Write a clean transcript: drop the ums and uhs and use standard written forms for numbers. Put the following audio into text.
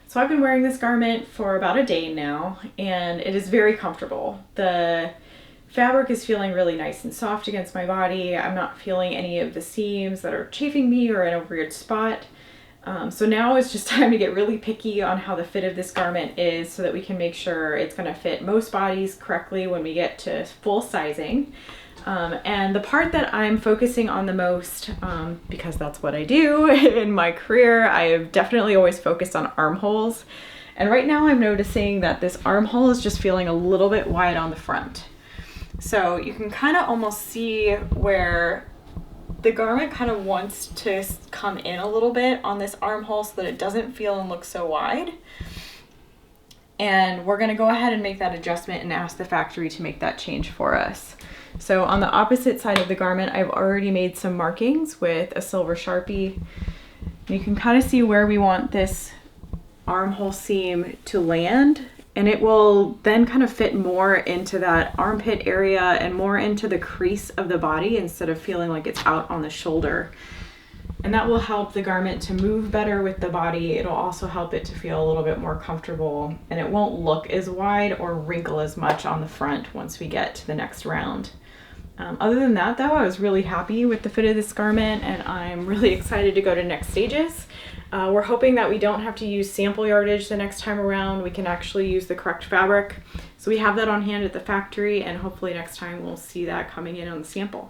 So I've been wearing this garment for about a day now, and it is very comfortable. The fabric is feeling really nice and soft against my body. I'm not feeling any of the seams that are chafing me or in a weird spot. So now it's just time to get really picky on how the fit of this garment is so that we can make sure it's going to fit most bodies correctly when we get to full sizing. And the part that I'm focusing on the most, because that's what I do in my career, I have definitely always focused on armholes. And right now I'm noticing that this armhole is just feeling a little bit wide on the front. So you can kind of almost see where the garment kind of wants to come in a little bit on this armhole so that it doesn't feel and look so wide. And we're going to go ahead and make that adjustment and ask the factory to make that change for us. So on the opposite side of the garment, I've already made some markings with a silver Sharpie. You can kind of see where we want this armhole seam to land, and it will then kind of fit more into that armpit area and more into the crease of the body instead of feeling like it's out on the shoulder. And that will help the garment to move better with the body. It'll also help it to feel a little bit more comfortable, and it won't look as wide or wrinkle as much on the front once we get to the next round. Other than that though, I was really happy with the fit of this garment, and I'm really excited to go to next stages. We're hoping that we don't have to use sample yardage the next time around. We can actually use the correct fabric. So we have that on hand at the factory, and hopefully next time we'll see that coming in on the sample.